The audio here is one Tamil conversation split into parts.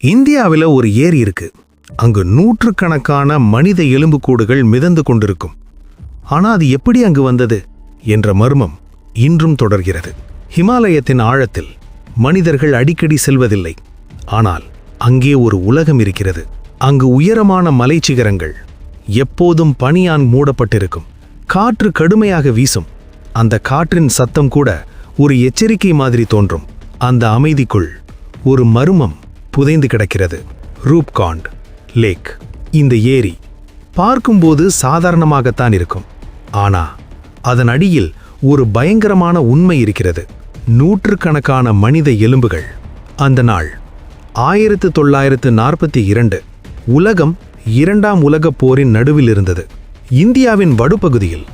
இந்தியாவில் ஒரு ஏரி இருக்கு. அங்கு நூற்றுக்கணக்கான மனித எலும்புக்கூடுகள் மிதந்து கொண்டிருக்கும். ஆனா அது எப்படி அங்கு வந்தது என்ற மர்மம் இன்றும் தொடர்கிறது. ஹிமாலயத்தின் ஆழத்தில் மனிதர்கள் அடிக்கடி செல்வதில்லை. ஆனால் அங்கே ஒரு உலகம் இருக்கிறது. அங்கு உயரமான மலைச்சிகரங்கள், எப்போதும் பனியால் மூடப்பட்டிருக்கும். காற்று கடுமையாக வீசும். அந்த காற்றின் சத்தம் கூட ஒரு எச்சரிக்கை மாதிரி தோன்றும். அந்த அமைதிக்குள் ஒரு மர்மம் புதைந்து கிடக்கிறது. ரூப்காண்ட் லேக். இந்த ஏரி பார்க்கும்போது சாதாரணமாகத்தான் இருக்கும். ஆனா அதன் அடியில் ஒரு பயங்கரமான உண்மை இருக்கிறது. நூற்றுக்கணக்கான மனித எலும்புகள். அந்த நாள் 1942. உலகம் இரண்டாம் உலகப் போரின் நடுவில் இருந்தது. இந்தியாவின் வடுப்பகுதியில்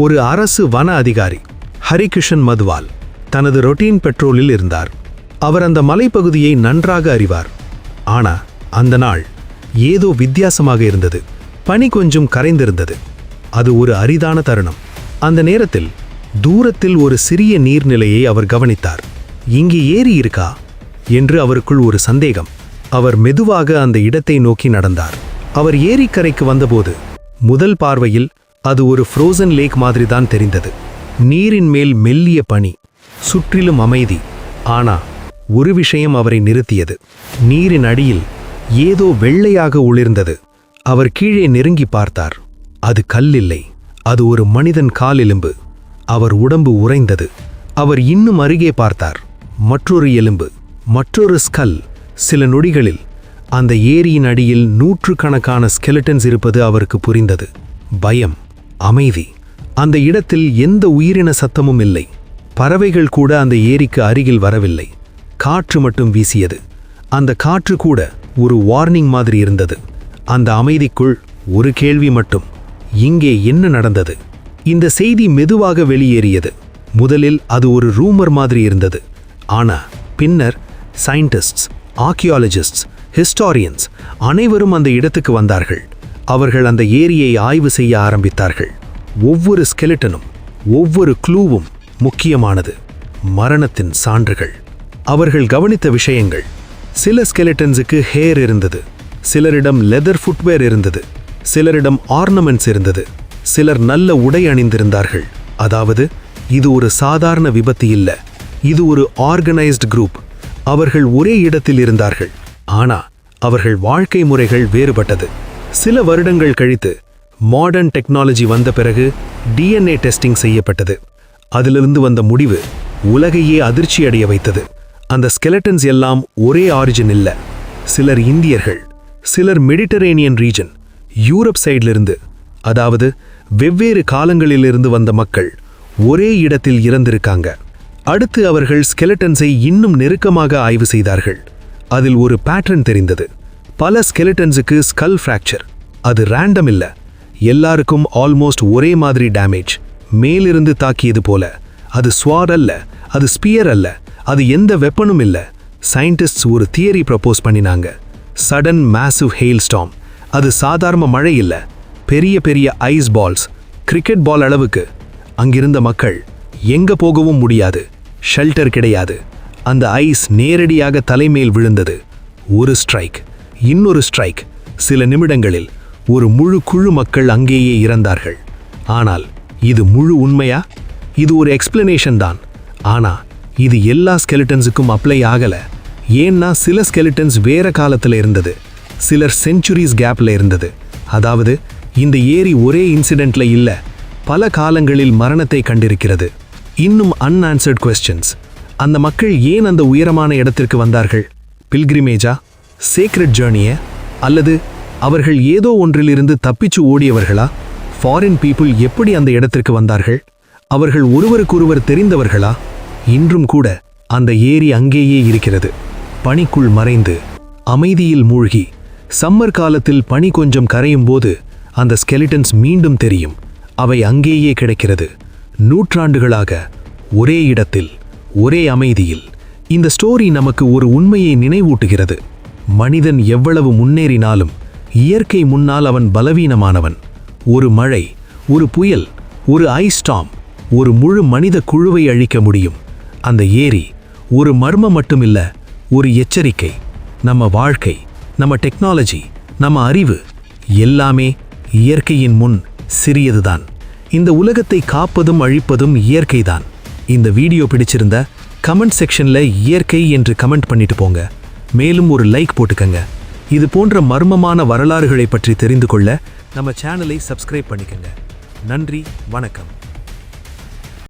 ஒரு அரசு வன அதிகாரி ஹரிகிஷன் மதுவால் தனது ரொட்டீன் பெட்ரோலில் இருந்தார். அவர் அந்த மலைப்பகுதியை நன்றாக அறிவார். ஆனா அந்த நாள் ஏதோ வித்தியாசமாக இருந்தது. பனி கொஞ்சம் கரைந்திருந்தது. அது ஒரு அரிதான தருணம். அந்த நேரத்தில் தூரத்தில் ஒரு சிறிய நீர்நிலையை அவர் கவனித்தார். இங்கே ஏரி இருக்கா என்று அவருக்குள் ஒரு சந்தேகம். அவர் மெதுவாக அந்த இடத்தை நோக்கி நடந்தார். அவர் ஏரிக்கரைக்கு வந்தபோது முதல் பார்வையில் அது ஒரு ஃப்ரோசன் லேக் மாதிரிதான் தெரிந்தது. நீரின் மேல் மெல்லிய பனி, சுற்றிலும் அமைதி. ஆனா ஒரு விஷயம் அவரை நிறுத்தியது. நீரின் அடியில் ஏதோ வெள்ளையாக ஒளிர்ந்தது. அவர் கீழே நெருங்கி பார்த்தார். அது கல்லில்லை, அது ஒரு மனிதன் கால் எலும்பு. அவர் உடம்பு உறைந்தது. அவர் இன்னும் அருகே பார்த்தார். மற்றொரு எலும்பு, மற்றொரு ஸ்கல். சில நொடிகளில் அந்த ஏரியின் அடியில் நூற்றுக்கணக்கான ஸ்கெலட்டன்ஸ் இருப்பது அவருக்கு புரிந்தது. பயம், அமைதி. அந்த இடத்தில் எந்த உயிரின சத்தமும் இல்லை. பறவைகள் கூட அந்த ஏரிக்கு அருகில் வரவில்லை. காற்று மட்டும் வீசியது. அந்த காற்று கூட ஒரு வார்னிங் மாதிரி இருந்தது. அந்த அமைதிக்குள் ஒரு கேள்வி மட்டும்: இங்கே என்ன நடந்தது? இந்த செய்தி மெதுவாக வெளியேறியது. முதலில் அது ஒரு ரூமர் மாதிரி இருந்தது. ஆனா பின்னர் சயின்டிஸ்ட்ஸ், ஆர்கியாலஜிஸ்ட்ஸ், ஹிஸ்டாரியன்ஸ் அனைவரும் அந்த இடத்துக்கு வந்தார்கள். அவர்கள் அந்த ஏரியை ஆய்வு செய்ய ஆரம்பித்தார்கள். ஒவ்வொரு ஸ்கெலட்டனும், ஒவ்வொரு க்ளூவும் முக்கியமானது. மரணத்தின் சான்றுகள். அவர்கள் கவனித்த விஷயங்கள்: சில ஸ்கெலட்டன்ஸுக்கு ஹேர் இருந்தது, சிலரிடம் லெதர் ஃபுட்வேர் இருந்தது, சிலரிடம் ஆர்னமெண்ட்ஸ் இருந்தது, சிலர் நல்ல உடை அணிந்திருந்தார்கள். அதாவது இது ஒரு சாதாரண விபத்து இல்ல, இது ஒரு ஆர்கனைஸ்டு குரூப். அவர்கள் ஒரே இடத்தில் இருந்தார்கள். ஆனா அவர்கள் வாழ்க்கை முறைகள் வேறுபட்டது. சில வருடங்கள் கழித்து மாடர்ன் டெக்னாலஜி வந்த பிறகு DNA டெஸ்டிங் செய்யப்பட்டது. அதிலிருந்து வந்த முடிவு உலகையே அதிர்ச்சியடைய வைத்தது. அந்த ஸ்கெலட்டன்ஸ் எல்லாம் ஒரே ஆரிஜின் இல்ல. சிலர் இந்தியர்கள், சிலர் மெடிட்டரேனியன் ரீஜன், யூரோப் சைடிலிருந்து, அதாவது வெவ்வேறு காலங்களிலிருந்து வந்த மக்கள் ஒரே இடத்தில் இறந்திருக்காங்க. அடுத்து அவர்கள் ஸ்கெலட்டன்ஸை இன்னும் நெருக்கமாக ஆய்வு செய்தார்கள். அதில் ஒரு பேட்டர்ன் தெரிந்தது. பல ஸ்கெலட்டன்ஸுக்கு ஸ்கல் ஃப்ராக்சர். அது ரேண்டம் இல்ல, எல்லாருக்கும் ஆல்மோஸ்ட் ஒரே மாதிரி டேமேஜ். மேலிருந்து தாக்கியது போல. அது ஸ்வாட் அல்ல, அது ஸ்பியர் அல்ல, அது எந்த வெப்பனும் இல்ல. சயின்டிஸ்ட்ஸ் ஒரு தியரி ப்ரப்போஸ் பண்ணினாங்க. Sudden massive hail storm. அது சாதாரண மழை இல்ல, பெரிய பெரிய ஐஸ் பால்ஸ், கிரிக்கெட் பால் அளவுக்கு. அங்கிருந்த மக்கள் எங்க போகவும் முடியாது, ஷெல்டர் கிடையாது. அந்த ஐஸ் நேரடியாக தலைமேல் விழுந்தது. ஒரு ஸ்ட்ரைக், இன்னொரு ஸ்ட்ரைக். சில நிமிடங்களில் ஒரு முழு குழு மக்கள் அங்கேயே இறந்தார்கள். ஆனால் இது முழு உண்மையா? இது ஒரு எக்ஸ்பிளனேஷன் தான். ஆனா இது எல்லா ஸ்கெலட்டன்ஸுக்கும் அப்ளை ஆகல. ஏன்னா சில ஸ்கெலட்டன்ஸ் வேற காலத்துல இருந்தது, சிலர் செஞ்சுரிஸ் கேப்ல இருந்தது. அதாவது இந்த ஏரி ஒரே இன்சிடென்ட்ல இல்ல, பல காலங்களில் மரணத்தை கண்டிருக்கிறது. இன்னும் அன்ஆன்சர்ட் கொஸ்டின்ஸ். அந்த மக்கள் ஏன் அந்த உயரமான இடத்திற்கு வந்தார்கள்? பில்கிரிமேஜா, சேக்ரெட் ஜேர்னிய, அல்லது அவர்கள் ஏதோ ஒன்றிலிருந்து தப்பிச்சு ஓடியவர்களா? ஃபாரின் பீப்புள் எப்படி அந்த இடத்திற்கு வந்தார்கள்? அவர்கள் ஒருவருக்கொருவர் தெரிந்தவர்களா? இன்றும் கூட அந்த ஏரி அங்கேயே இருக்கிறது, பனிக்குள் மறைந்து, அமைதியில் மூழ்கி. சம்மர் காலத்தில் பனி கொஞ்சம் கரையும் போது அந்த ஸ்கெலிட்டன்ஸ் மீண்டும் தெரியும். அவை அங்கேயே கிடைக்கிறது, நூற்றாண்டுகளாக ஒரே இடத்தில், ஒரே அமைதியில். இந்த ஸ்டோரி நமக்கு ஒரு உண்மையை நினைவூட்டுகிறது. மனிதன் எவ்வளவு முன்னேறினாலும் இயற்கை முன்னால் அவன் பலவீனமானவன். ஒரு மழை, ஒரு புயல், ஒரு ஐஸ் ஸ்டார்ம் ஒரு முழு மனித குழுவை அழிக்க முடியும். அந்த ஏரி ஒரு மர்மம் மட்டுமில்ல, ஒரு எச்சரிக்கை. நம்ம வாழ்க்கை, நம்ம டெக்னாலஜி, நம்ம அறிவு எல்லாமே இயற்கையின் முன் சிறியதுதான். இந்த உலகத்தை காப்பதும் அழிப்பதும் இயற்கைதான். இந்த வீடியோ பிடிச்சிருந்தா கமெண்ட் செக்ஷன்ல இயற்கை என்று கமெண்ட் பண்ணிட்டு போங்க. மேலும் ஒரு லைக் போட்டுக்கங்க. இது போன்ற மர்மமான வரலாறுகளை பற்றி தெரிந்து கொள்ள நம்ம சேனலை சப்ஸ்கிரைப் பண்ணிக்கங்க. நன்றி, வணக்கம்.